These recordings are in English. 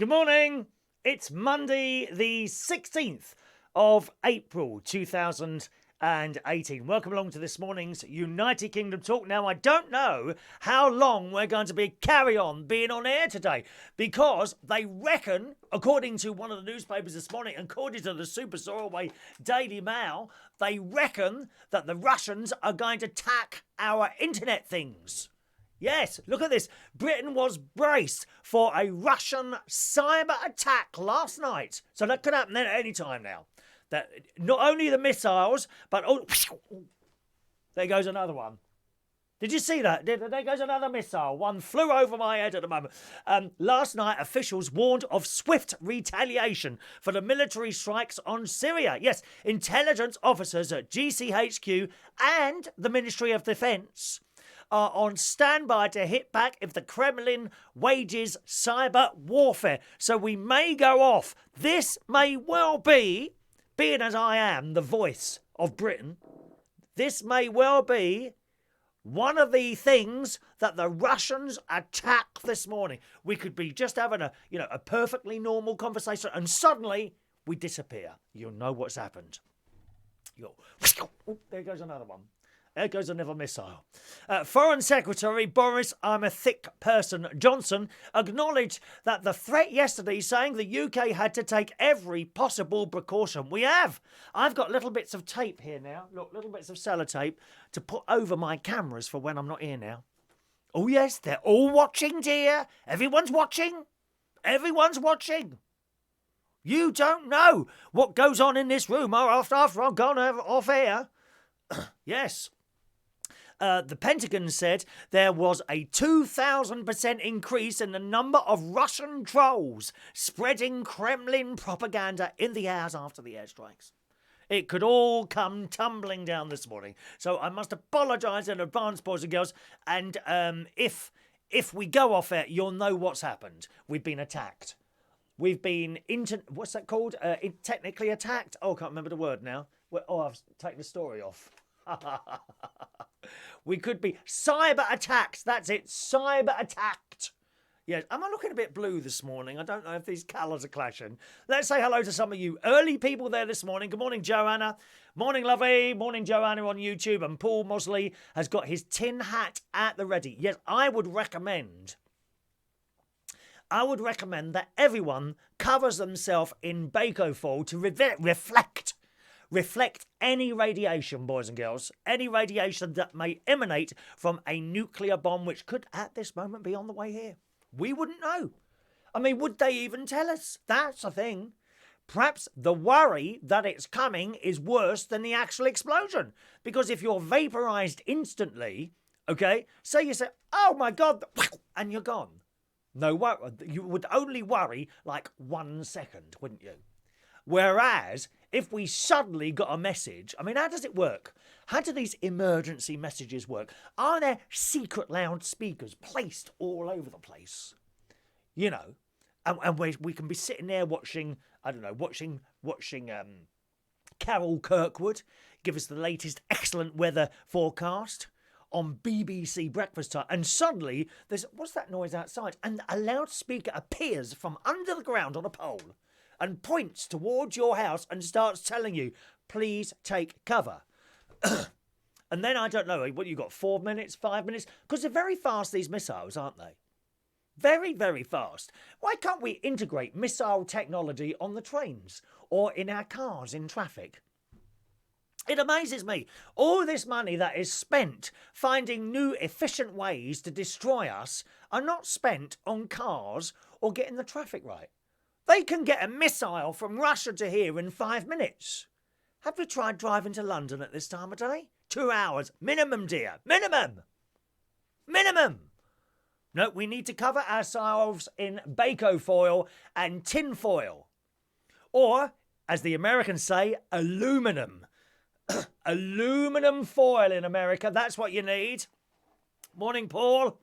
Good morning. It's Monday, the 16th of April 2018. Welcome along to this morning's United Kingdom Talk. Now, I don't know how long we're going to carry on being on air today because they reckon, according to one of the newspapers this morning, according to the Super Soilway Daily Mail, they reckon that the Russians are going to attack our internet things. Yes, look at this. Britain was braced for a Russian cyber attack last night. So that could happen at any time now. That not only the missiles, but there goes another one. Did you see that? There goes another missile. One flew over my head at the moment. Last night, officials warned of swift retaliation for the military strikes on Syria. Yes, intelligence officers at GCHQ and the Ministry of Defence are on standby to hit back if the Kremlin wages cyber warfare. So we may go off. This may well be, being as I am the voice of Britain, this may well be one of the things that the Russians attack this morning. We could be just having a perfectly normal conversation and suddenly we disappear. You'll know what's happened. There goes another one. There goes another missile. Foreign Secretary Boris I'm a thick person Johnson acknowledged that the threat yesterday, saying the UK had to take every possible precaution. We have. I've got little bits of tape here now. Look, little bits of sellotape to put over my cameras for when I'm not here now. Oh yes, they're all watching, dear. Everyone's watching. Everyone's watching. You don't know what goes on in this room after I've gone off air. Yes. The Pentagon said there was a 2,000% increase in the number of Russian trolls spreading Kremlin propaganda in the hours after the airstrikes. It could all come tumbling down this morning. So I must apologise in advance, boys and girls. And if we go off air, you'll know what's happened. We've been attacked. We've been what's that called? Technically attacked? Oh, I can't remember the word now. I've taken the story off. We could be cyber attacked. That's it. Cyber attacked. Yes. Am I looking a bit blue this morning? I don't know if these colours are clashing. Let's say hello to some of you early people there this morning. Good morning, Joanna. Morning, lovey. Morning, Joanna on YouTube. And Paul Mosley has got his tin hat at the ready. Yes, I would recommend that everyone covers themselves in bako foil to reflect any radiation, boys and girls, any radiation that may emanate from a nuclear bomb, which could at this moment be on the way here. We wouldn't know. I mean, would they even tell us? That's the thing. Perhaps the worry that it's coming is worse than the actual explosion. Because if you're vaporized instantly, okay, say you say, oh my God, and you're gone. No worry. You would only worry like 1 second, wouldn't you? Whereas, if we suddenly got a message, I mean, how does it work? How do these emergency messages work? Are there secret loudspeakers placed all over the place? You know, and we can be sitting there watching, I don't know, watching Carol Kirkwood give us the latest excellent weather forecast on BBC Breakfast Time, and suddenly there's, what's that noise outside? And a loudspeaker appears from under the ground on a pole and points towards your house and starts telling you, please take cover. And then, I don't know, what you got, 4 minutes, 5 minutes? Because they're very fast, these missiles, aren't they? Very, very fast. Why can't we integrate missile technology on the trains or in our cars in traffic? It amazes me. All this money that is spent finding new efficient ways to destroy us are not spent on cars or getting the traffic right. They can get a missile from Russia to here in 5 minutes. Have you tried driving to London at this time of day? 2 hours. Minimum, dear. Minimum. No, we need to cover ourselves in bako foil and tin foil. Or, as the Americans say, aluminum. Aluminum foil in America. That's what you need. Morning, Paul.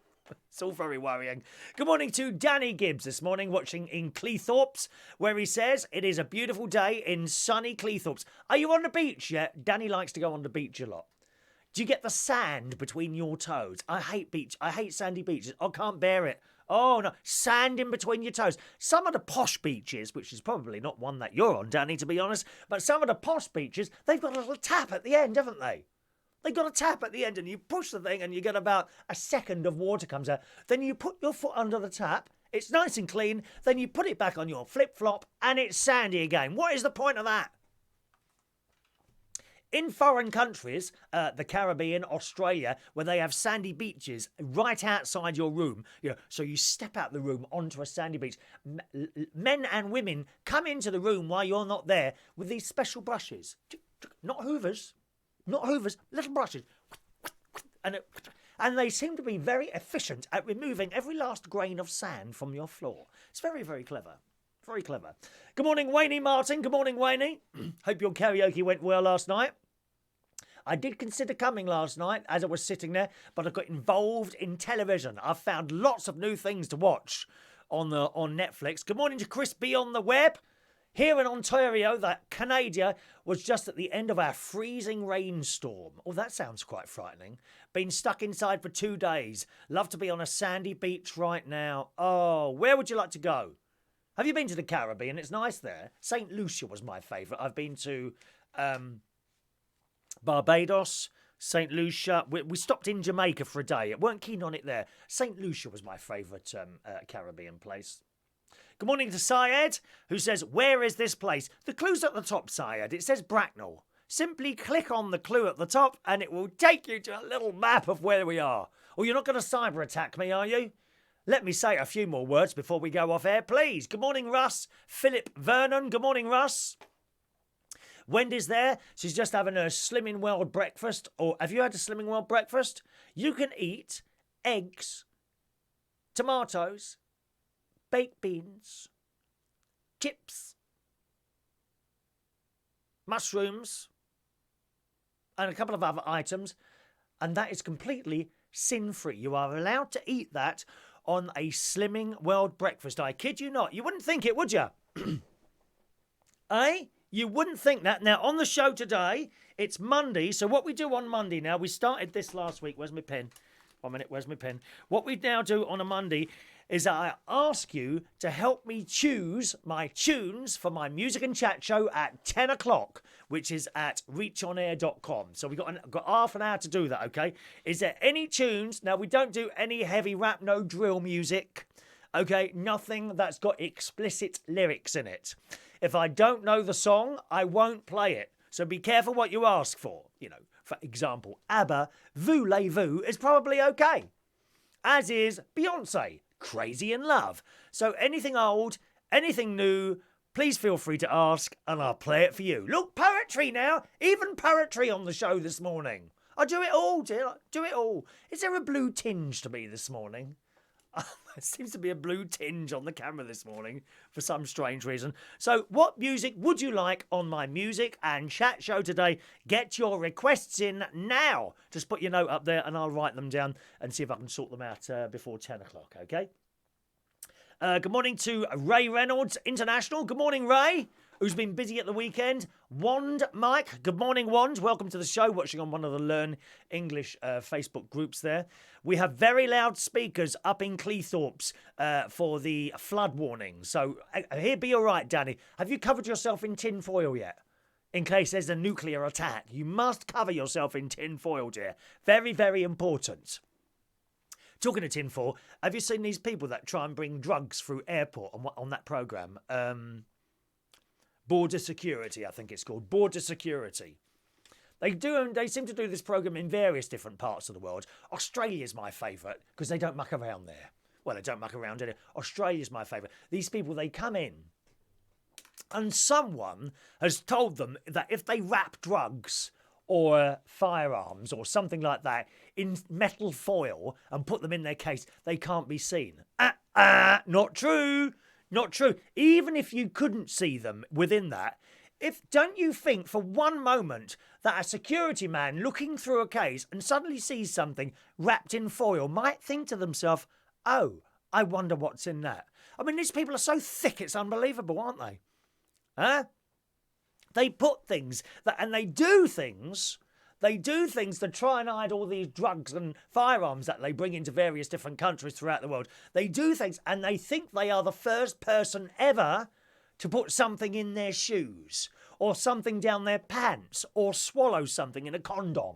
It's all very worrying. Good morning to Danny Gibbs this morning, watching in Cleethorpes, where he says it is a beautiful day in sunny Cleethorpes. Are you on the beach yet? Danny likes to go on the beach a lot. Do you get the sand between your toes? I hate beach. I hate sandy beaches. I can't bear it. Oh, no. Sand in between your toes. Some of the posh beaches, which is probably not one that you're on, Danny, to be honest, but some of the posh beaches, they've got a little tap at the end, haven't they? They've got a tap at the end and you push the thing and you get about a second of water comes out. Then you put your foot under the tap. It's nice and clean. Then you put it back on your flip-flop and it's sandy again. What is the point of that? In foreign countries, the Caribbean, Australia, where they have sandy beaches right outside your room, so you step out the room onto a sandy beach. Men and women come into the room while you're not there with these special brushes. Not hoovers, little brushes. And they seem to be very efficient at removing every last grain of sand from your floor. It's very, very clever. Very clever. Good morning, Wayne Martin. Good morning, Wayne. Hope your karaoke went well last night. I did consider coming last night as I was sitting there, but I got involved in television. I've found lots of new things to watch on Netflix. Good morning to Chris B on the web. Here in Ontario, that Canada was just at the end of our freezing rainstorm. Oh, that sounds quite frightening. Been stuck inside for 2 days. Love to be on a sandy beach right now. Oh, where would you like to go? Have you been to the Caribbean? It's nice there. St. Lucia was my favourite. I've been to Barbados, St. Lucia. We stopped in Jamaica for a day. I weren't keen on it there. St. Lucia was my favourite Caribbean place. Good morning to Syed, who says, where is this place? The clue's at the top, Syed. It says Bracknell. Simply click on the clue at the top and it will take you to a little map of where we are. Oh, you're not going to cyber attack me, are you? Let me say a few more words before we go off air, please. Good morning, Russ. Philip Vernon. Good morning, Russ. Wendy's there. She's just having a Slimming World breakfast. Or have you had a Slimming World breakfast? You can eat eggs, tomatoes, baked beans, chips, mushrooms, and a couple of other items. And that is completely sin-free. You are allowed to eat that on a Slimming World breakfast. I kid you not. You wouldn't think it, would you? Eh? You wouldn't think that. Now, on the show today, it's Monday. So what we do on Monday now, we started this last week. Where's my pen? 1 minute, where's my pen? What we now do on a Monday is I ask you to help me choose my tunes for my music and chat show at 10 o'clock, which is at reachonair.com. So we've got half an hour to do that, okay? Is there any tunes? Now, we don't do any heavy rap, no drill music, okay? Nothing that's got explicit lyrics in it. If I don't know the song, I won't play it. So be careful what you ask for. For example, ABBA, Voulez-Vous is probably okay. As is Beyonce, Crazy in Love. So anything old, anything new, please feel free to ask and I'll play it for you. Look, poetry now. Even poetry on the show this morning. I do it all, dear. Do it all. Is there a blue tinge to me this morning? There seems to be a blue tinge on the camera this morning for some strange reason. So what music would you like on my music and chat show today? Get your requests in now. Just put your note up there and I'll write them down and see if I can sort them out before 10 o'clock, okay? Good morning to Ray Reynolds International. Good morning, Ray, who's been busy at the weekend. Wand Mike. Good morning, Wand. Welcome to the show, watching on one of the Learn English Facebook groups there. We have very loud speakers up in Cleethorpes for the flood warning. So here, be all right, Danny. Have you covered yourself in tin foil yet? In case there's a nuclear attack. You must cover yourself in tin foil, dear. Very, very important. Talking of tin foil, have you seen these people that try and bring drugs through airport on that programme? Border Security, I think it's called. Border Security. They seem to do this programme in various different parts of the world. Australia's my favourite because they don't muck around there. Well, they don't muck around in it. Australia's my favourite. These people, they come in and someone has told them that if they wrap drugs or firearms or something like that in metal foil and put them in their case, they can't be seen. Not true. Not true. Even if you couldn't see them within that, don't you think for one moment that a security man looking through a case and suddenly sees something wrapped in foil might think to themselves, oh, I wonder what's in that. I mean, these people are so thick, it's unbelievable, aren't they? Huh? They put things and they do things They do things to try and hide all these drugs and firearms that they bring into various different countries throughout the world. They do things, and they think they are the first person ever to put something in their shoes or something down their pants or swallow something in a condom.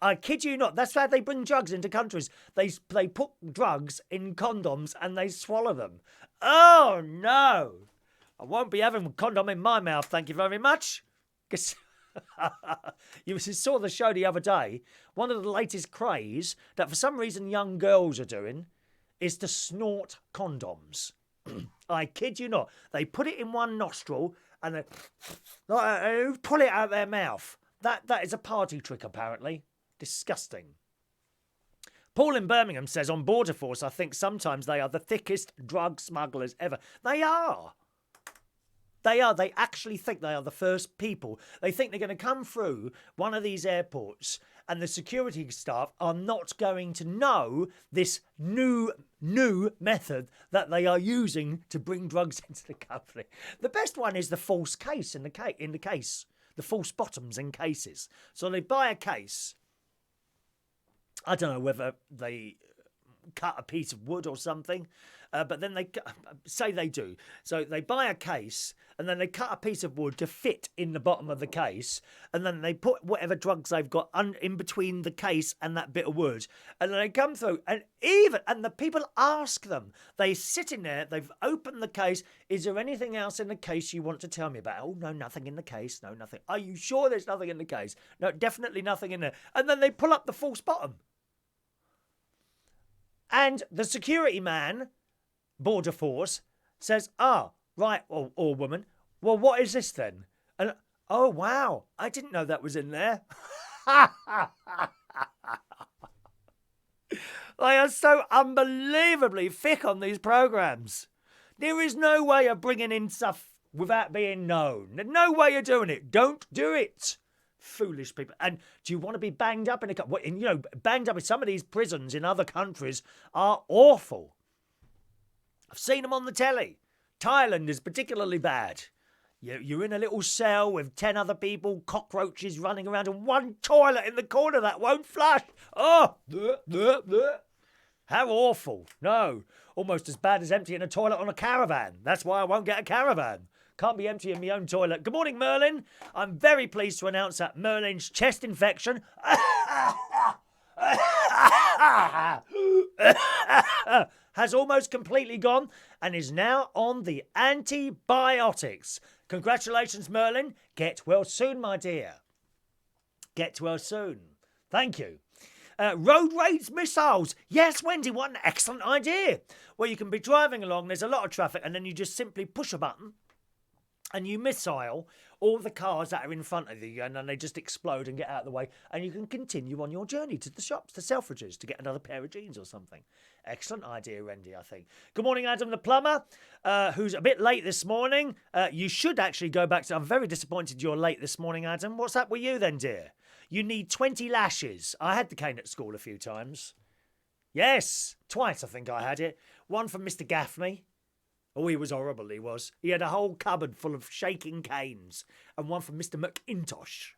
I kid you not, that's how they bring drugs into countries. They put drugs in condoms and they swallow them. Oh, no. I won't be having a condom in my mouth, thank you very much. You saw the show the other day. One of the latest craze that for some reason young girls are doing is to snort condoms. I kid you not. They put it in one nostril and they pull it out their mouth. That is a party trick, apparently. Disgusting. Paul in Birmingham says, on Border Force, I think sometimes they are the thickest drug smugglers ever. They are. They are. They actually think they are the first people. They think they're going to come through one of these airports and the security staff are not going to know this new method that they are using to bring drugs into the country. The best one is the false case in the case. The false bottoms in cases. So they buy a case. I don't know whether they cut a piece of wood or something, but then they say they do. So they buy a case and then they cut a piece of wood to fit in the bottom of the case, and then they put whatever drugs they've got in between the case and that bit of wood, and then they come through and the people ask them. They sit in there, they've opened the case. Is there anything else in the case you want to tell me about? Oh, no, nothing in the case. No, nothing. Are you sure there's nothing in the case? No, definitely nothing in there. And then they pull up the false bottom. And the security man, Border Force, says, right, or woman, well, what is this then? And, oh, wow, I didn't know that was in there. They are so unbelievably thick on these programmes. There is no way of bringing in stuff without being known. There's no way of doing it. Don't do it. Foolish people. And do you want to be banged up in banged up in some of these prisons in other countries are awful. I've seen them on the telly. Thailand is particularly bad. You're in a little cell with 10 other people, cockroaches running around, and one toilet in the corner that won't flush. Oh, how awful. No, almost as bad as emptying a toilet on a caravan. That's why I won't get a caravan. Can't be emptying my own toilet. Good morning, Merlin. I'm very pleased to announce that Merlin's chest infection has almost completely gone and is now on the antibiotics. Congratulations, Merlin. Get well soon, my dear. Get well soon. Thank you. Road rage missiles. Yes, Wendy, what an excellent idea. Well, you can be driving along, there's a lot of traffic, and then you just simply push a button and you missile all the cars that are in front of you, and then they just explode and get out of the way, and you can continue on your journey to the shops, to Selfridges, to get another pair of jeans or something. Excellent idea, Wendy, I think. Good morning, Adam the plumber, who's a bit late this morning. You should actually go back to... I'm very disappointed you're late this morning, Adam. What's up with you then, dear? You need 20 lashes. I had the cane at school a few times. Yes, twice I think I had it. One from Mr. Gaffney. Oh, he was horrible, he was. He had a whole cupboard full of shaking canes. And one from Mr. McIntosh,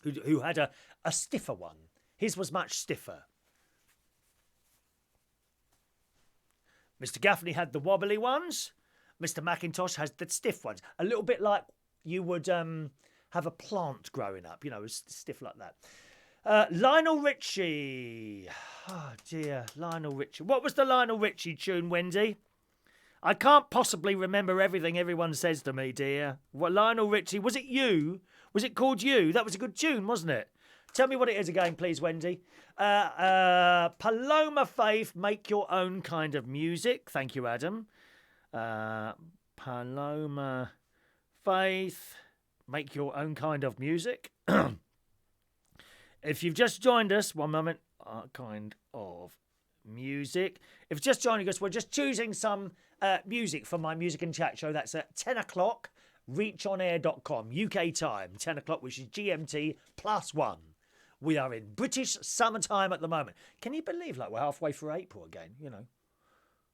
who had a stiffer one. His was much stiffer. Mr. Gaffney had the wobbly ones. Mr. McIntosh has the stiff ones. A little bit like you would have a plant growing up, stiff like that. Lionel Richie. Oh, dear, Lionel Richie. What was the Lionel Richie tune, Wendy? I can't possibly remember everything everyone says to me, dear. What, Lionel Richie, was it You? Was it called You? That was a good tune, wasn't it? Tell me what it is again, please, Wendy. Paloma Faith, Make Your Own Kind of Music. Thank you, Adam. Paloma Faith, Make Your Own Kind of Music. If you've just joined us, one moment. Kind of music. If just joining us, we're just choosing some music for my music and chat show. That's at 10 o'clock, reachonair.com, UK time, 10 o'clock, which is GMT +1. We are in British summertime at the moment. Can you believe we're halfway through April again,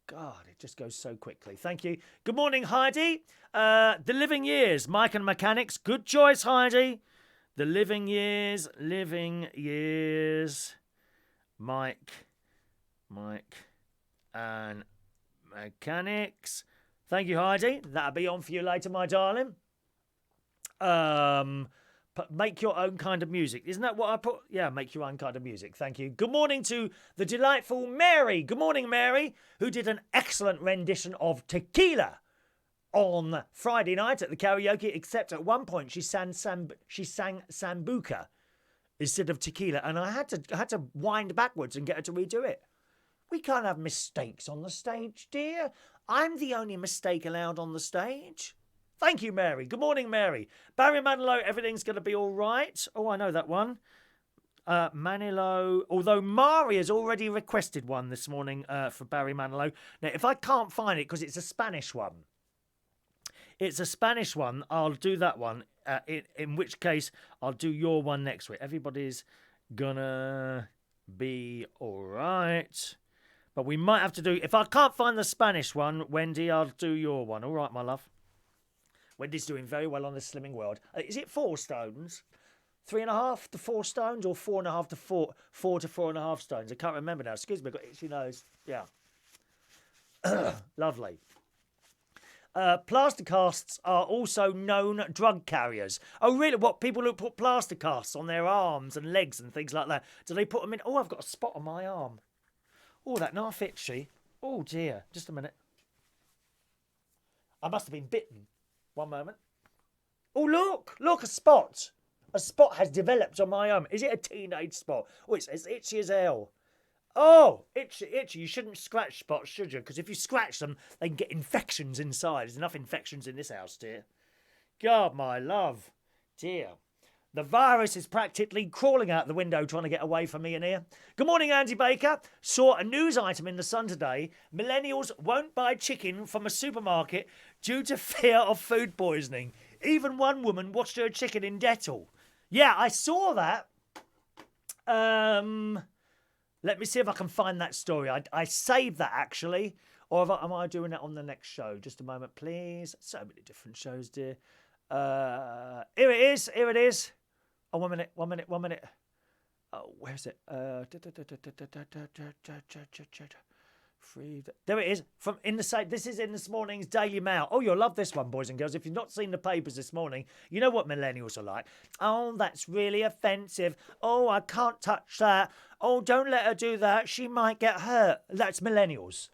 God, it just goes so quickly. Thank you. Good morning, Heidi. The Living Years, Mike and Mechanics. Good choice, Heidi. The Living Years, Mike, and Mechanics. Thank you, Heidi. That'll be on for you later, my darling. Make your own kind of music. Isn't that what I put? Yeah, make your own kind of music. Thank you. Good morning to the delightful Mary. Good morning, Mary, who did an excellent rendition of Tequila on Friday night at the karaoke, except at one point she sang Sambuca instead of Tequila, and I had to wind backwards and get her to redo it. We can't have mistakes on the stage, dear. I'm the only mistake allowed on the stage. Thank you, Mary. Good morning, Mary. Barry Manilow, everything's going to be all right. Oh, I know that one. Manilow, although Mari has already requested one this morning for Barry Manilow. Now, if I can't find it, because it's a Spanish one. I'll do that one. In which case, I'll do your one next week. Everybody's gonna be all right. But we might have to do... If I can't find the Spanish one, Wendy, I'll do your one. All right, my love. Wendy's doing very well on the Slimming World. Is it 4 stones? 3.5 to 4 stones, or 4.5 to 4 to 4.5 stones? I can't remember now. Excuse me, I've got itchy nose. Yeah. Lovely. Plaster casts are also known drug carriers. Oh, really? What, people who put plaster casts on their arms and legs and things like that? Do they put them in? Oh, I've got a spot on my arm. Oh, that knife itchy. Oh, dear. Just a minute. I must have been bitten. One moment. Oh, look, a spot. A spot has developed on my arm. Is it a teenage spot? Oh, it's as itchy as hell. Oh, itchy. You shouldn't scratch spots, should you? Because if you scratch them, they can get infections inside. There's enough infections in this house, dear. God, my love. Dear. The virus is practically crawling out the window trying to get away from me in here. Good morning, Andy Baker. Saw a news item in the Sun today. Millennials won't buy chicken from a supermarket due to fear of food poisoning. Even one woman washed her chicken in Dettol. Yeah, I saw that. Let me see if I can find that story. I saved that, actually. Or am I doing that on the next show? Just a moment, please. So many different shows, dear. Here it is. Oh, one minute. Oh, where's it? There it is. This is in this morning's Daily Mail. Oh, you'll love this one, boys and girls. If you've not seen the papers this morning, you know what millennials are like. Oh, that's really offensive. Oh, I can't touch that. Oh, don't let her do that. She might get hurt. That's millennials.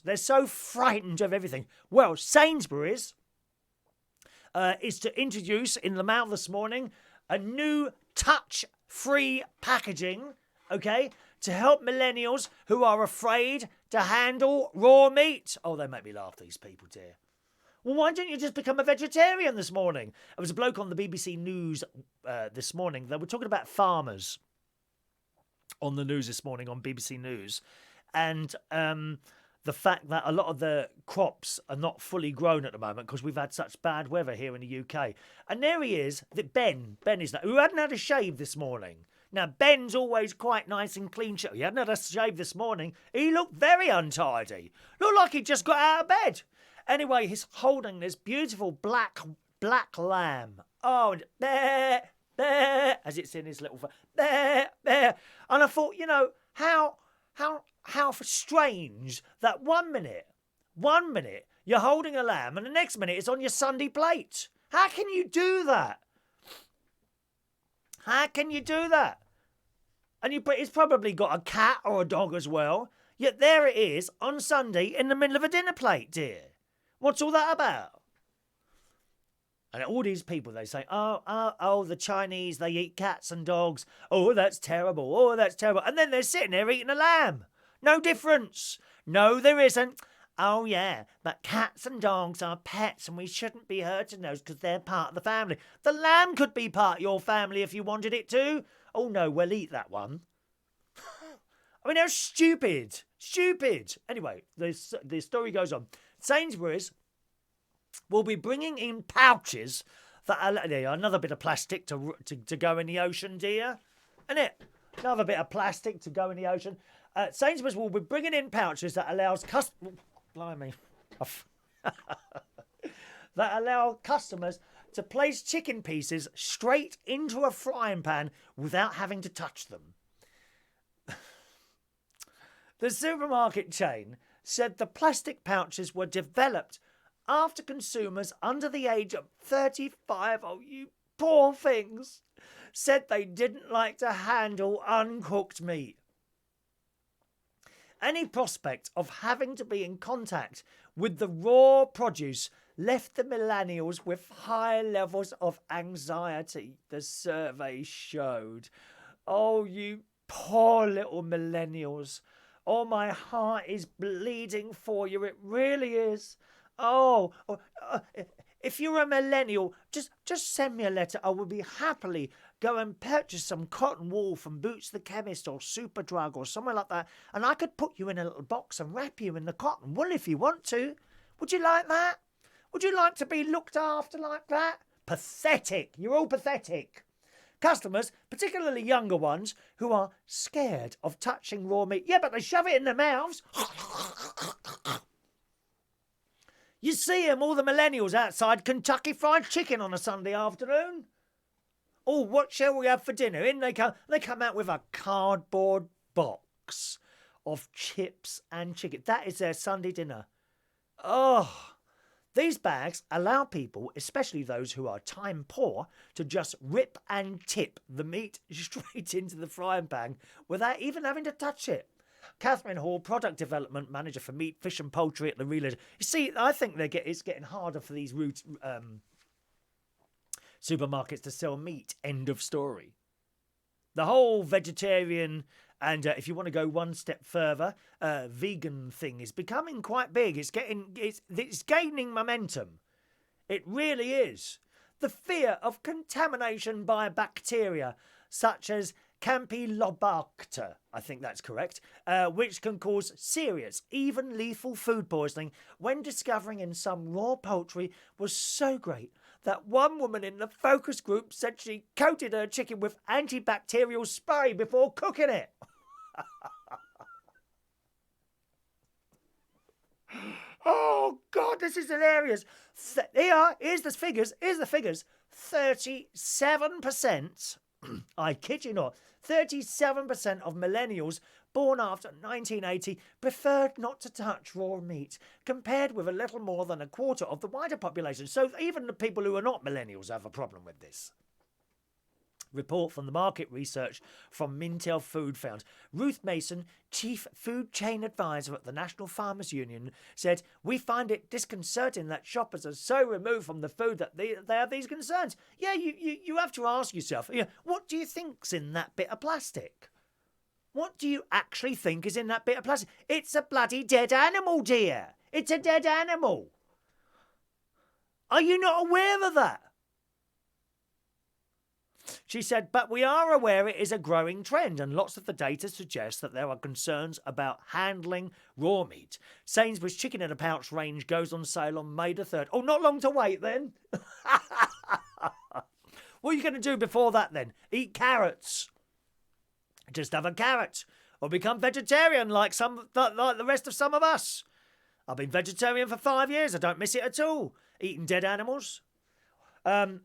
They're so frightened of everything. Well, Sainsbury's is to introduce in the mail this morning a new touch-free packaging, okay, to help millennials who are afraid to handle raw meat. Oh, they make me laugh, these people, dear. Well, why don't you just become a vegetarian this morning? There was a bloke on the BBC News this morning. They were talking about farmers on the news this morning on BBC News. And the fact that a lot of the crops are not fully grown at the moment because we've had such bad weather here in the UK. And there he is, Ben is that, who hadn't had a shave this morning. Now, Ben's always quite nice and clean. He hadn't had a shave this morning. He looked very untidy. Looked like he just got out of bed. Anyway, he's holding this beautiful black lamb. Oh, and there, as it's in his little... There. And I thought, you know, how strange that one minute you're holding a lamb and the next minute it's on your Sunday plate. How can you do that? And it's probably got a cat or a dog as well. Yet there it is on Sunday in the middle of a dinner plate, dear. What's all that about? And all these people, they say, oh, the Chinese, they eat cats and dogs. Oh, that's terrible. And then they're sitting there eating a lamb. No difference. No, there isn't. Oh, yeah, but cats and dogs are pets and we shouldn't be hurting those because they're part of the family. The lamb could be part of your family if you wanted it to. Oh, no, we'll eat that one. I mean, how stupid. Anyway, the story goes on. Sainsbury's will be bringing in pouches that are another bit of plastic to go in the ocean, dear. Isn't it? Another bit of plastic to go in the ocean. Sainsbury's will be bringing in pouches that allows that allow customers to place chicken pieces straight into a frying pan without having to touch them. The supermarket chain said the plastic pouches were developed after consumers under the age of 35, oh you poor things, said they didn't like to handle uncooked meat. Any prospect of having to be in contact with the raw produce left the millennials with high levels of anxiety, the survey showed. Oh, you poor little millennials. Oh, my heart is bleeding for you. It really is. If you're a millennial, just send me a letter. I will be happily go and purchase some cotton wool from Boots the Chemist or Superdrug or somewhere like that, and I could put you in a little box and wrap you in the cotton wool if you want to. Would you like that? Would you like to be looked after like that? Pathetic. You're all pathetic. Customers, particularly younger ones, who are scared of touching raw meat. Yeah, but they shove it in their mouths. You see them, all the millennials outside Kentucky Fried Chicken on a Sunday afternoon. Oh, what shall we have for dinner? In they come out with a cardboard box of chips and chicken. That is their Sunday dinner. Oh, these bags allow people, especially those who are time poor, to just rip and tip the meat straight into the frying pan without even having to touch it. Catherine Hall, Product Development Manager for Meat, Fish and Poultry at the Realtor. You see, I think it's getting harder for these supermarkets to sell meat. End of story. The whole vegetarian and if you want to go one step further, vegan thing is becoming quite big. It's gaining momentum. It really is. The fear of contamination by bacteria such as Campylobacter, I think that's correct, which can cause serious, even lethal food poisoning when discovering in some raw poultry was so great that one woman in the focus group said she coated her chicken with antibacterial spray before cooking it. Oh, God, this is hilarious. Here's the figures. 37%, I kid you not, 37% of millennials born after 1980 preferred not to touch raw meat, compared with a little more than a quarter of the wider population. So even the people who are not millennials have a problem with this. Report from the market research from Mintel Food found. Ruth Mason, Chief Food Chain Advisor at the National Farmers Union, said, "We find it disconcerting that shoppers are so removed from the food that they have these concerns." Yeah, you have to ask yourself, what do you think's in that bit of plastic? What do you actually think is in that bit of plastic? It's a bloody dead animal, dear. It's a dead animal. Are you not aware of that? She said, but we are aware it is a growing trend and lots of the data suggests that there are concerns about handling raw meat. Sainsbury's chicken in a pouch range goes on sale on May the 3rd. Oh, not long to wait then. What are you going to do before that then? Eat carrots. Just have a carrot. Or become vegetarian like the rest of some of us. I've been vegetarian for 5 years. I don't miss it at all. Eating dead animals.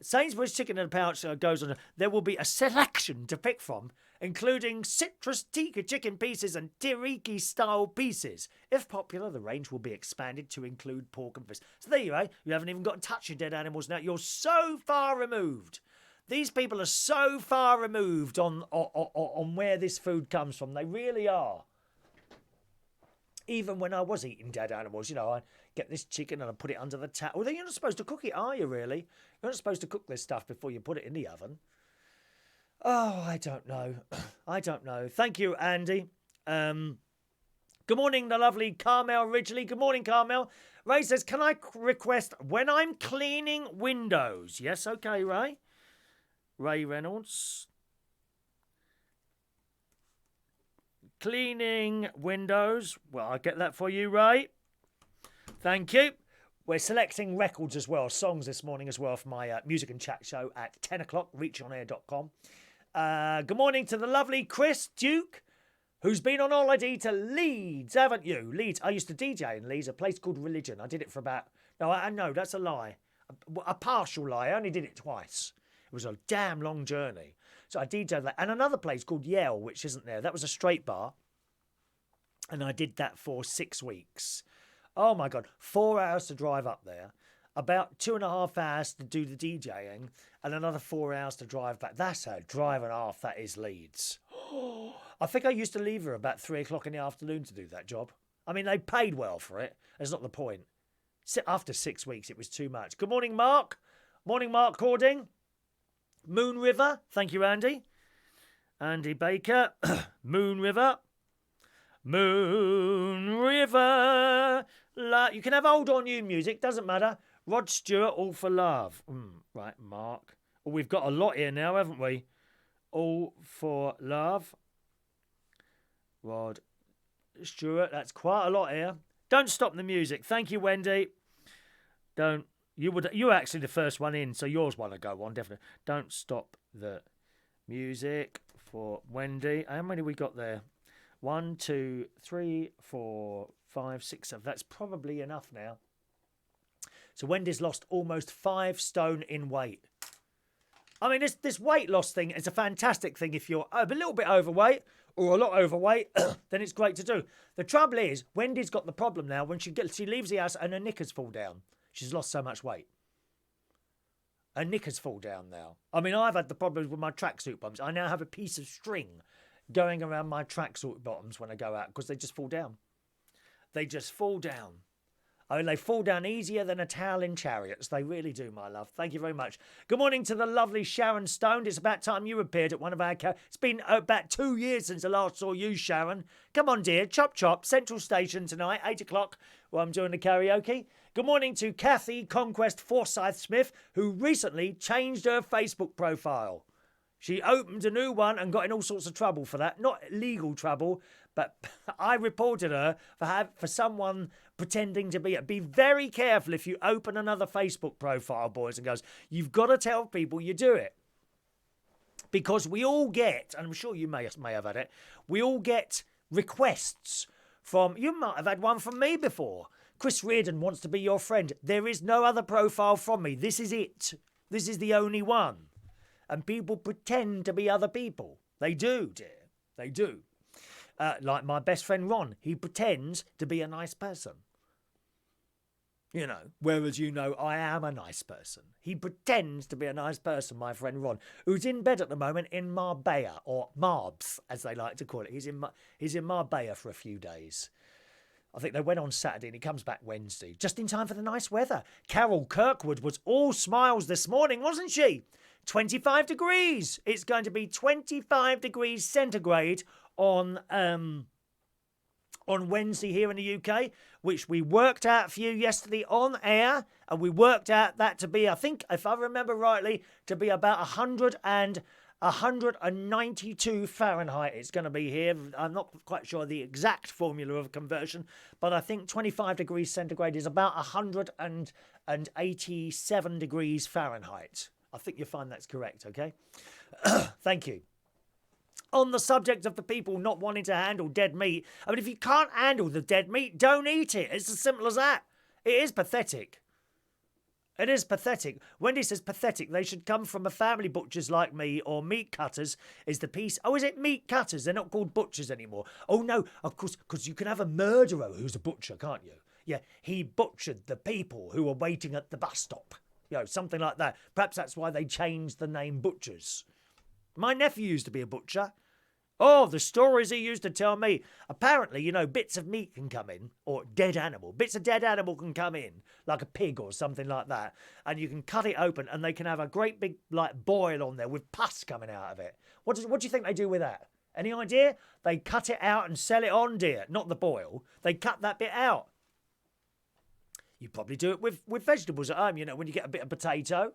Sainsbury's chicken in a pouch goes on. There will be a selection to pick from, including citrus tikka chicken pieces and teriyaki-style pieces. If popular, the range will be expanded to include pork and fish. So there you are. You haven't even got to touch your dead animals now. You're so far removed. These people are so far removed on where this food comes from. They really are. Even when I was eating dead animals, I get this chicken and I put it under the tap. Although you're not supposed to cook it, are you really? You're not supposed to cook this stuff before you put it in the oven. Oh, I don't know. I don't know. Thank you, Andy. Good morning, the lovely Carmel Ridgely. Good morning, Carmel. Ray says, can I request when I'm cleaning windows? Yes, okay, Ray. Ray Reynolds. Cleaning windows. Well, I'll get that for you, Ray. Thank you. We're selecting records as well, songs this morning as well for my music and chat show at 10 o'clock, reachonair.com. Good morning to the lovely Chris Duke, who's been on holiday to Leeds, haven't you? Leeds. I used to DJ in Leeds, a place called Religion. I did it for about... No, I know, that's a lie. a partial lie. I only did it twice. It was a damn long journey. So I detailed that. And another place called Yale, which isn't there. That was a straight bar. And I did that for 6 weeks. Oh my God. 4 hours to drive up there. About 2.5 hours to do the DJing. And another 4 hours to drive back. That's a drive and a half. That is Leeds. I think I used to leave her about 3 o'clock in the afternoon to do that job. I mean, they paid well for it. That's not the point. After 6 weeks, it was too much. Good morning, Mark. Morning, Mark Cording. Moon River. Thank you, Andy. Andy Baker. Moon River. Moon River. You can have old or new music. Doesn't matter. Rod Stewart, All for Love. Right, Mark. Well, we've got a lot here now, haven't we? All for Love. Rod Stewart. That's quite a lot here. Don't stop the music. Thank you, Wendy. Don't. You're actually the first one in, so yours want to go on, definitely. Don't stop the music for Wendy. How many we got there? 1, 2, 3, 4, 5, 6, 7. That's probably enough now. So Wendy's lost almost 5 stone in weight. I mean, this weight loss thing is a fantastic thing if you're a little bit overweight or a lot overweight, then it's great to do. The trouble is, Wendy's got the problem now when she leaves the house and her knickers fall down. She's lost so much weight. Her knickers fall down now. I mean, I've had the problems with my tracksuit bottoms. I now have a piece of string going around my tracksuit bottoms when I go out because they just fall down. They just fall down. I mean, they fall down easier than a towel in chariots. They really do, my love. Thank you very much. Good morning to the lovely Sharon Stone. It's about time you appeared at one of our... It's been about 2 years since I last saw you, Sharon. Come on, dear. Chop, chop. Central Station tonight, 8 o'clock, while I'm doing the karaoke. Good morning to Kathy Conquest Forsyth Smith, who recently changed her Facebook profile. She opened a new one and got in all sorts of trouble for that. Not legal trouble, but I reported her for someone pretending to be... Be very careful if you open another Facebook profile, boys and girls. You've got to tell people you do it. Because we all get, and I'm sure you may have had it, we all get requests from... You might have had one from me before. Chris Reardon wants to be your friend. There is no other profile from me. This is it. This is the only one. And people pretend to be other people. They do, dear. They do. Like my best friend Ron. He pretends to be a nice person. You know, whereas you know I am a nice person. He pretends to be a nice person, my friend Ron, who's in bed at the moment in Marbella, or Marbs, as they like to call it. He's in Marbella for a few days. I think they went on Saturday and he comes back Wednesday, just in time for the nice weather. Carol Kirkwood was all smiles this morning, wasn't she? 25 degrees. It's going to be 25 degrees centigrade on Wednesday here in the UK, which we worked out for you yesterday on air, and we worked out that to be, I think, if I remember rightly, to be about 192 Fahrenheit it's going to be here. I'm not quite sure the exact formula of conversion, but I think 25 degrees centigrade is about 187 degrees Fahrenheit. I think you'll find that's correct, okay? Thank you. On the subject of the people not wanting to handle dead meat, I mean, if you can't handle the dead meat, don't eat it. It's as simple as that. It is pathetic. It is pathetic. Wendy says pathetic. They should come from a family butchers like me, or meat cutters is the piece. Oh, is it meat cutters? They're not called butchers anymore. Oh, no, of course, because you can have a murderer who's a butcher, can't you? Yeah, he butchered the people who were waiting at the bus stop. You know, something like that. Perhaps that's why they changed the name butchers. My nephew used to be a butcher. Oh, the stories he used to tell me. Apparently, you know, bits of meat can come in, or dead animal. Bits of dead animal can come in, like a pig or something like that. And you can cut it open and they can have a great big, like, boil on there with pus coming out of it. What do you think they do with that? Any idea? They cut it out and sell it on, dear. Not the boil. They cut that bit out. You probably do it with vegetables at home, you know, when you get a bit of potato.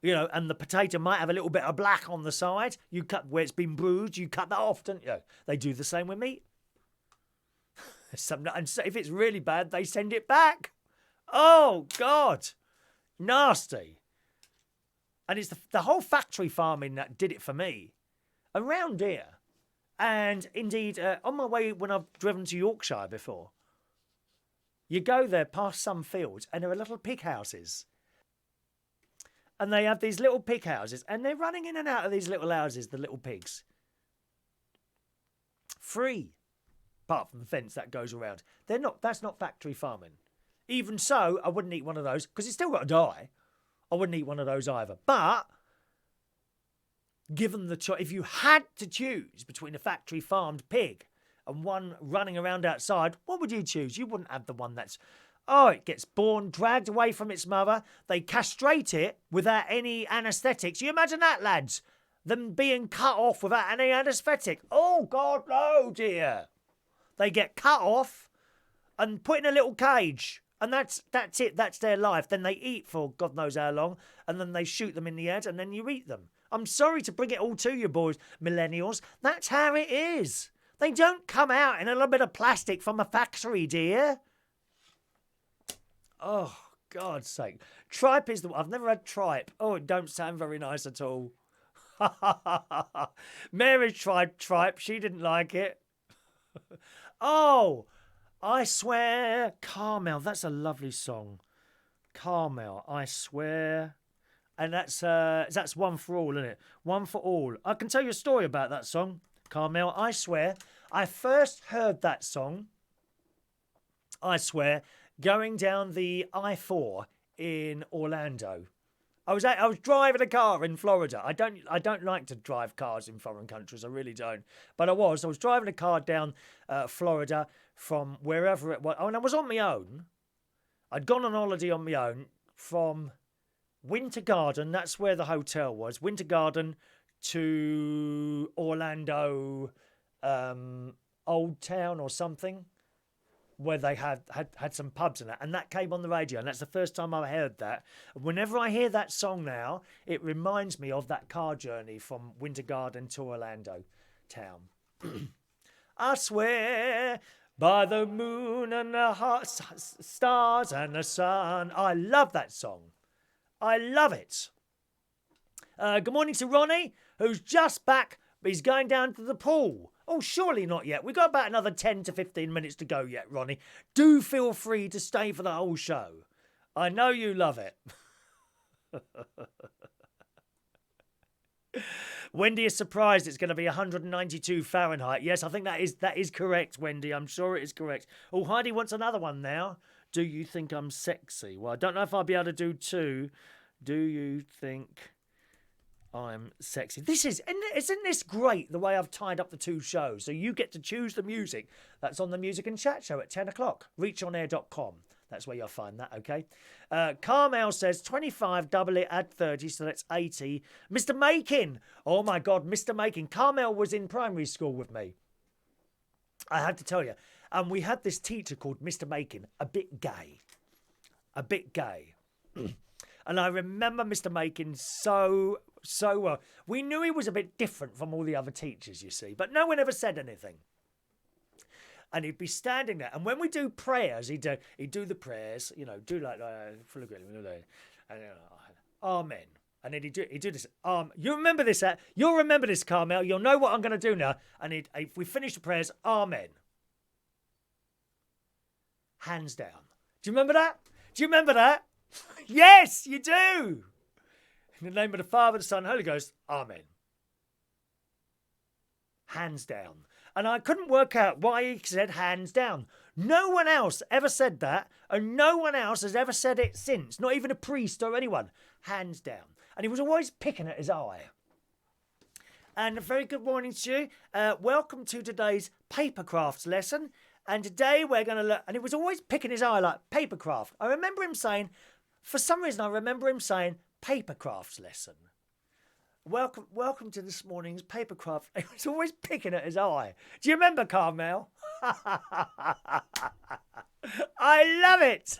You know, and the potato might have a little bit of black on the side. You cut where it's been bruised, you cut that off, don't you? They do the same with meat. And so if it's really bad, they send it back. Oh, God. Nasty. And it's the whole factory farming that did it for me. Around here. And indeed, on my way when I've driven to Yorkshire before, you go there past some fields and there are little pig houses. And they have these little pig houses, and they're running in and out of these little houses, the little pigs. Free. Apart from the fence that goes around. That's not factory farming. Even so, I wouldn't eat one of those, because it's still got to die. I wouldn't eat one of those either. But, given the choice, if you had to choose between a factory farmed pig and one running around outside, what would you choose? You wouldn't have the one that's... Oh, it gets born, dragged away from its mother. They castrate it without any anaesthetics. You imagine that, lads? Them being cut off without any anaesthetic. Oh, God, no, dear. They get cut off and put in a little cage. And that's it. That's their life. Then they eat for God knows how long. And then they shoot them in the head and then you eat them. I'm sorry to bring it all to you, boys, millennials. That's how it is. They don't come out in a little bit of plastic from a factory, dear. Oh, God's sake. Tripe is the one. I've never had tripe. Oh, it don't sound very nice at all. Mary tried tripe. She didn't like it. Oh, I swear. Carmel. That's a lovely song. Carmel. I swear. And that's One for All, isn't it? One for All. I can tell you a story about that song. Carmel. I swear. I first heard that song. I swear. Going down the I-4 in Orlando. I was driving a car in Florida. I don't like to drive cars in foreign countries. I really don't. But I was driving a car down Florida from wherever it was. Oh, and I was on my own. I'd gone on holiday on my own from Winter Garden. That's where the hotel was. Winter Garden to Orlando, Old Town or something, where they had some pubs and that. And that came on the radio. And that's the first time I heard that. Whenever I hear that song now, it reminds me of that car journey from Winter Garden to Orlando Town. I swear by the moon and the stars and the sun. I love that song. I love it. Good morning to Ronnie, who's just back. He's going down to the pool. Oh, surely not yet. We've got about another 10 to 15 minutes to go yet, Ronnie. Do feel free to stay for the whole show. I know you love it. Wendy is surprised it's going to be 192 Fahrenheit. Yes, I think that is correct, Wendy. I'm sure it is correct. Oh, Heidi wants another one now. Do you think I'm sexy? Well, I don't know if I'll be able to do two. Do you think I'm sexy? Isn't this great, the way I've tied up the two shows? So you get to choose the music that's on the Music and Chat show at 10 o'clock. reachonair.com. That's where you'll find that, okay? Carmel says 25, double it, add 30, so that's 80. Mr. Makin. Oh, my God, Mr. Makin. Carmel was in primary school with me. I have to tell you. And we had this teacher called Mr. Makin, a bit gay. A bit gay. And I remember Mr. Makin so well. We knew he was a bit different from all the other teachers, you see, but no one ever said anything. And he'd be standing there, and when we do prayers, he'd do the prayers, do like Amen. And then he'd do this. You remember this? You'll remember this, Carmel. You'll know what I'm going to do now. And if we finish the prayers, Amen. Hands down. Do you remember that? Do you remember that? Yes, you do. In the name of the Father, the Son, and the Holy Ghost, Amen. Hands down. And I couldn't work out why he said hands down. No one else ever said that, and no one else has ever said it since. Not even a priest or anyone. Hands down. And he was always picking at his eye. And a very good morning to you. Welcome to today's paper crafts lesson. And today we're going to look... And he was always picking his eye like paper craft. I remember him saying... For some reason, I remember him saying paper crafts lesson. Welcome to this morning's paper craft. He was always picking at his eye. Do you remember, Carmel? I love it.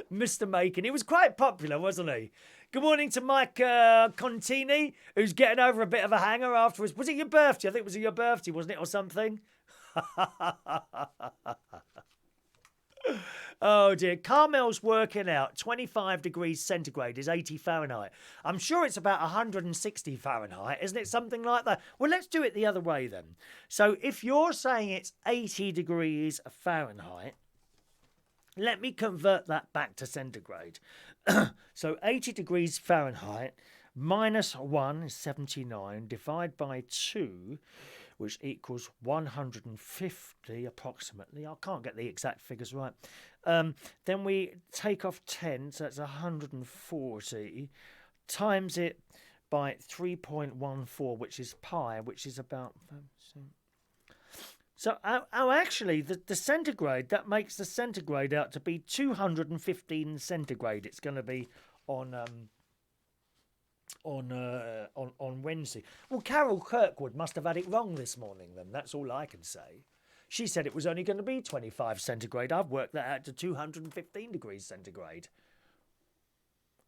Mr. Makin. He was quite popular, wasn't he? Good morning to Mike Contini, who's getting over a bit of a hanger afterwards. Was it your birthday? I think it was your birthday, wasn't it, or something? Oh dear, Carmel's working out 25 degrees centigrade is 80 Fahrenheit. I'm sure it's about 160 Fahrenheit, isn't it? Something like that. Well, let's do it the other way then. So if you're saying it's 80 degrees Fahrenheit, let me convert that back to centigrade. So 80 degrees Fahrenheit minus 1 is 79. Divide by 2, which equals 150 approximately. I can't get the exact figures right. Then we take off 10, so that's 140. Times it by 3.14, which is pi, which is about... So, actually, the centigrade, that makes the centigrade out to be 215 centigrade. It's going to be on Wednesday. Well, Carol Kirkwood must have had it wrong this morning then. That's all I can say. She said it was only going to be 25 centigrade. I've worked that out to 215 degrees centigrade.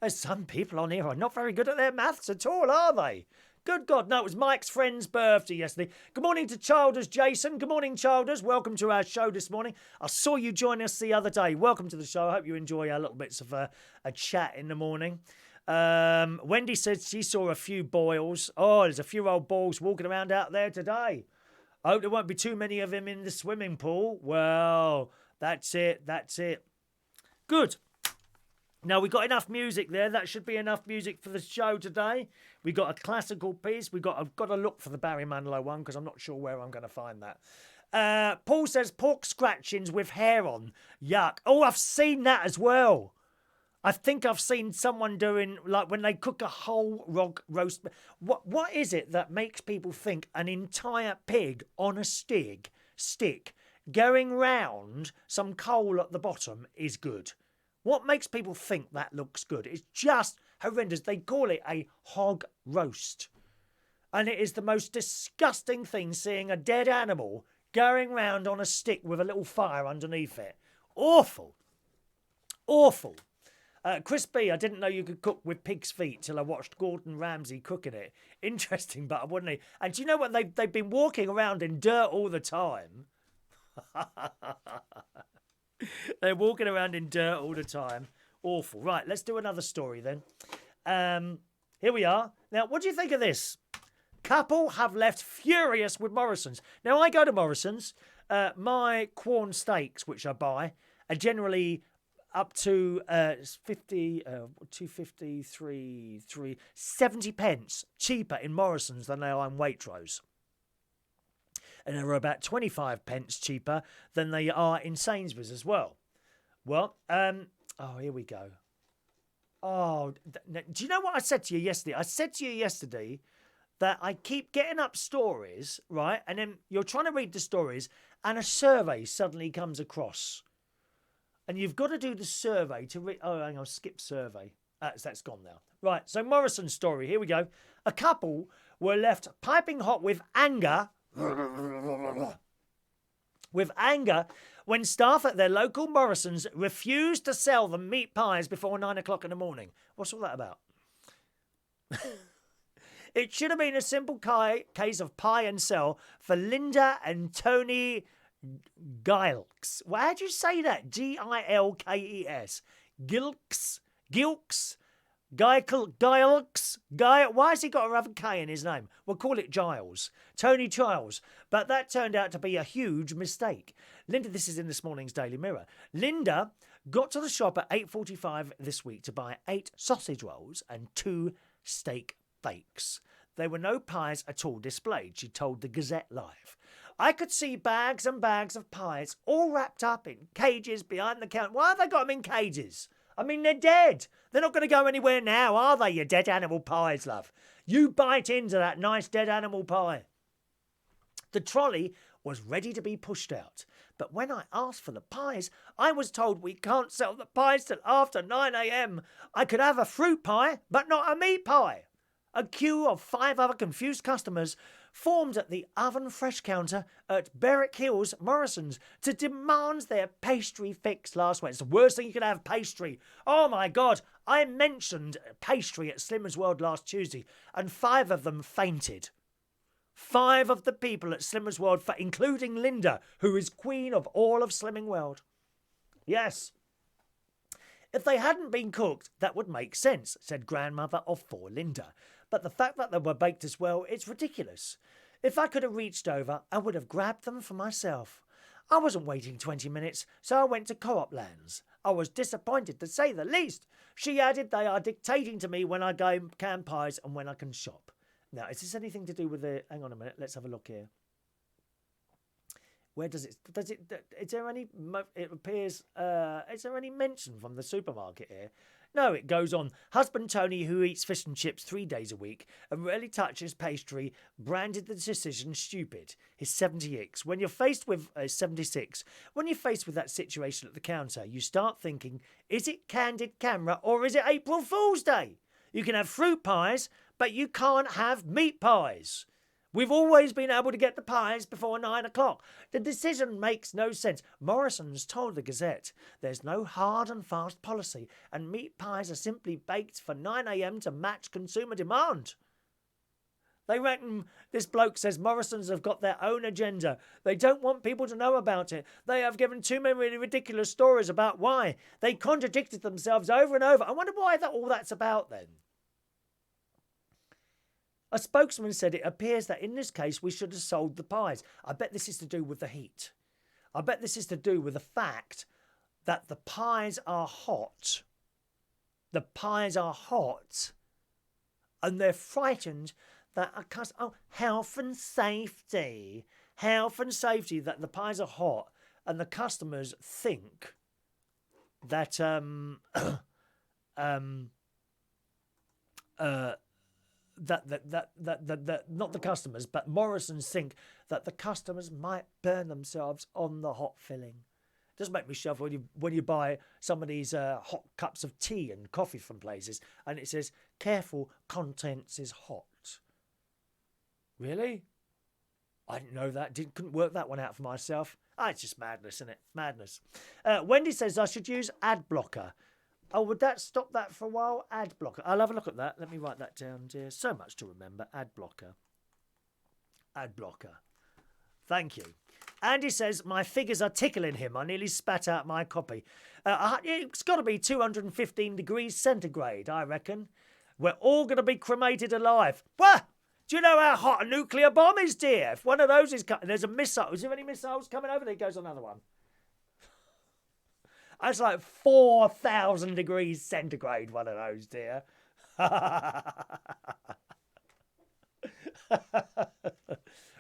There's some people on here are not very good at their maths at all, are they? Good God, no, it was Mike's friend's birthday yesterday. Good morning to Childers, Jason. Good morning, Childers. Welcome to our show this morning. I saw you join us the other day. Welcome to the show. I hope you enjoy our little bits of a chat in the morning. Wendy said she saw a few boils. Oh, there's a few old balls walking around out there today. I hope there won't be too many of them in the swimming pool. Well, that's it. Good. Now, we got enough music there. That should be enough music for the show today. We got a classical piece. I've got to look for the Barry Manilow one because I'm not sure where I'm going to find that. Paul says pork scratchings with hair on. Yuck. Oh, I've seen that as well. I think I've seen someone doing, like, when they cook a whole roast. What is it that makes people think an entire pig on a stick going round some coal at the bottom is good? What makes people think that looks good? It's just horrendous. They call it a hog roast. And it is the most disgusting thing, seeing a dead animal going round on a stick with a little fire underneath it. Awful. Awful. Chris B, I didn't know you could cook with pig's feet till I watched Gordon Ramsay cooking it. Interesting, but wouldn't he? And do you know what? They've been walking around in dirt all the time. They're walking around in dirt all the time. Awful. Right, let's do another story then. Here we are. Now, what do you think of this? Couple have left furious with Morrisons. Now, I go to Morrisons. My Quorn steaks, which I buy, are generally up to 70 pence cheaper in Morrisons than they are in Waitrose. And they're about 25 pence cheaper than they are in Sainsbury's as well. Well, here we go. Oh, do you know what I said to you yesterday? I said to you yesterday that I keep getting up stories, right? And then you're trying to read the stories and a survey suddenly comes across. And you've got to do the survey to read. Oh, hang on, skip survey. That's gone now. Right, so Morrison's story. Here we go. A couple were left piping hot with anger when staff at their local Morrisons refused to sell them meat pies before 9 o'clock in the morning. What's all that about? It should have been a simple case of pie and sell for Linda and Tony Gilks. Well, how do you say that? Gilkes. Gilks? Gilks? Why has he got a K in his name? We'll call it Giles. Tony Giles. But that turned out to be a huge mistake. Linda, this is in this morning's Daily Mirror. Linda got to the shop at 8:45 this week to buy 8 sausage rolls and 2 steak bakes. There were no pies at all displayed, she told the Gazette Live. I could see bags and bags of pies all wrapped up in cages behind the counter. Why have they got them in cages? I mean, they're dead. They're not going to go anywhere now, are they, you dead animal pies, love? You bite into that nice dead animal pie. The trolley was ready to be pushed out. But when I asked for the pies, I was told we can't sell the pies till after 9 a.m. I could have a fruit pie, but not a meat pie. A queue of 5 other confused customers formed at the oven fresh counter at Berwick Hills Morrisons to demand their pastry fix last week. It's the worst thing you could have, pastry. Oh my God, I mentioned pastry at Slimmers World last Tuesday and 5 of them fainted. 5 of the people at Slimmers World, including Linda, who is queen of all of Slimming World. Yes. If they hadn't been cooked, that would make sense, said grandmother of 4 Linda. But the fact that they were baked as well, it's ridiculous. If I could have reached over, I would have grabbed them for myself. I wasn't waiting 20 minutes, so I went to Co-op Lands. I was disappointed, to say the least. She added, they are dictating to me when I go can pies and when I can shop. Now, is this anything to do with the... Hang on a minute, let's have a look here. Where does it... Is there any... It appears... is there any mention from the supermarket here? No, it goes on. Husband Tony, who eats fish and chips 3 days a week and rarely touches pastry, branded the decision stupid. He's 76. When you're faced with 76, when you're faced with that situation at the counter, you start thinking, is it candid camera or is it April Fool's Day? You can have fruit pies, but you can't have meat pies. We've always been able to get the pies before 9 o'clock. The decision makes no sense. Morrisons told the Gazette there's no hard and fast policy and meat pies are simply baked for 9 a.m. to match consumer demand. They reckon, this bloke says Morrisons have got their own agenda. They don't want people to know about it. They have given too many ridiculous stories about why. They contradicted themselves over and over. I wonder why all that's about then. A spokesman said it appears that in this case we should have sold the pies. I bet this is to do with the heat. I bet this is to do with the fact that the pies are hot. The pies are hot and they're frightened that health and safety. Health and safety, that the pies are hot and the customers think that that not the customers, but Morrisons think that the customers might burn themselves on the hot filling. It does make me shove when you buy some of these hot cups of tea and coffee from places, and it says, "Careful, contents is hot." Really? I didn't know that. Couldn't work that one out for myself. It's just madness, isn't it? Madness. Wendy says I should use ad blocker. Oh, would that stop that for a while? Ad blocker. I'll have a look at that. Let me write that down, dear. So much to remember. Ad blocker. Ad blocker. Thank you. Andy says, my figures are tickling him. I nearly spat out my copy. It's got to be 215 degrees centigrade, I reckon. We're all going to be cremated alive. What? Do you know how hot a nuclear bomb is, dear? If one of those is coming, there's a missile. Is there any missiles coming over? There goes another one. That's like 4,000 degrees centigrade, one of those, dear.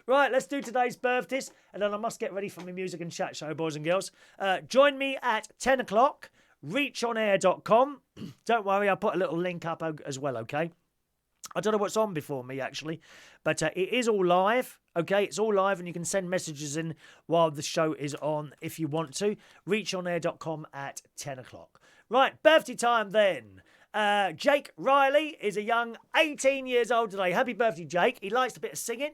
Right, let's do today's birthdays, and then I must get ready for my music and chat show, boys and girls. Join me at 10 o'clock, reachonair.com. Don't worry, I'll put a little link up as well, okay? I don't know what's on before me, actually, but it is all live, okay? It's all live, and you can send messages in while the show is on if you want to. Reachonair.com at 10 o'clock. Right, birthday time then. Jake Riley is a young 18 years old today. Happy birthday, Jake. He likes a bit of singing,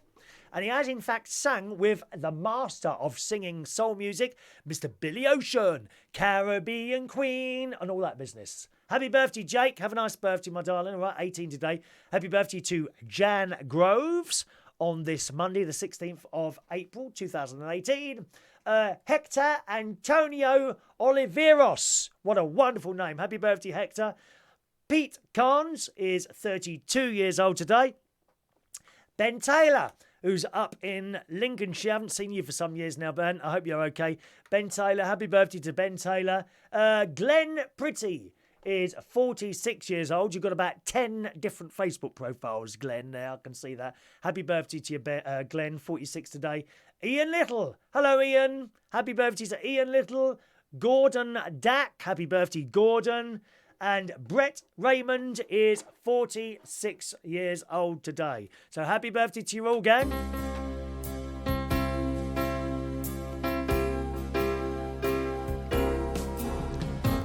and he has, in fact, sung with the master of singing soul music, Mr. Billy Ocean, Caribbean Queen, and all that business. Happy birthday, Jake. Have a nice birthday, my darling. All right, 18 today. Happy birthday to Jan Groves on this Monday, the 16th of April, 2018. Hector Antonio Oliveros. What a wonderful name. Happy birthday, Hector. Pete Carnes is 32 years old today. Ben Taylor, who's up in Lincolnshire. I haven't seen you for some years now, Ben. I hope you're okay. Ben Taylor, happy birthday to Ben Taylor. Glen Pretty is 46 years old. You've got about 10 different Facebook profiles, Glen. Now I can see that. Happy birthday to you, Glen, 46 today. Ian Little. Hello, Ian. Happy birthday to Ian Little. Gordon Dack. Happy birthday, Gordon. And Brett Raymond is 46 years old today. So happy birthday to you all, gang.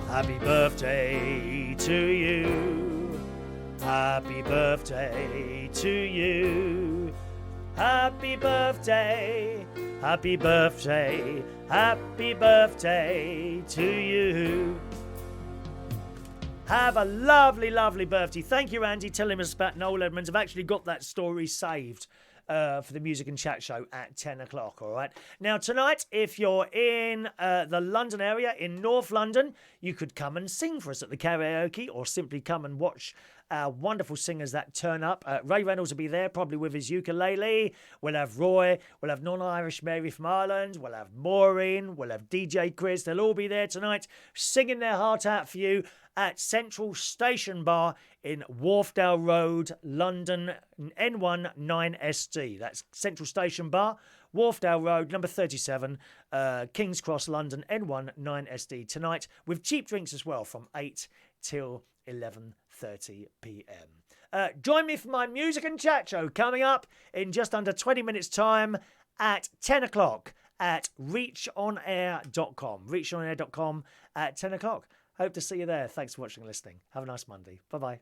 Happy birthday to you. Happy birthday to you. Happy birthday. Happy birthday. Happy birthday to you. Have a lovely, lovely birthday. Thank you, Andy, telling us about Noel Edmonds. I've actually got that story saved for the music and chat show at 10 o'clock, all right? Now, tonight, if you're in the London area, in North London, you could come and sing for us at the karaoke or simply come and watch our wonderful singers that turn up. Ray Reynolds will be there, probably with his ukulele. We'll have Roy. We'll have Non-Irish Mary from Ireland. We'll have Maureen. We'll have DJ Chris. They'll all be there tonight, singing their heart out for you at Central Station Bar in Wharfdale Road, London, N1 9ST. That's Central Station Bar, Wharfdale Road, number 37, King's Cross, London, N1 9SD tonight, with cheap drinks as well from 8 till 11:30 p.m. Join me for my music and chat show coming up in just under 20 minutes' time at 10 o'clock at reachonair.com. Reachonair.com at 10 o'clock. Hope to see you there. Thanks for watching and listening. Have a nice Monday. Bye-bye.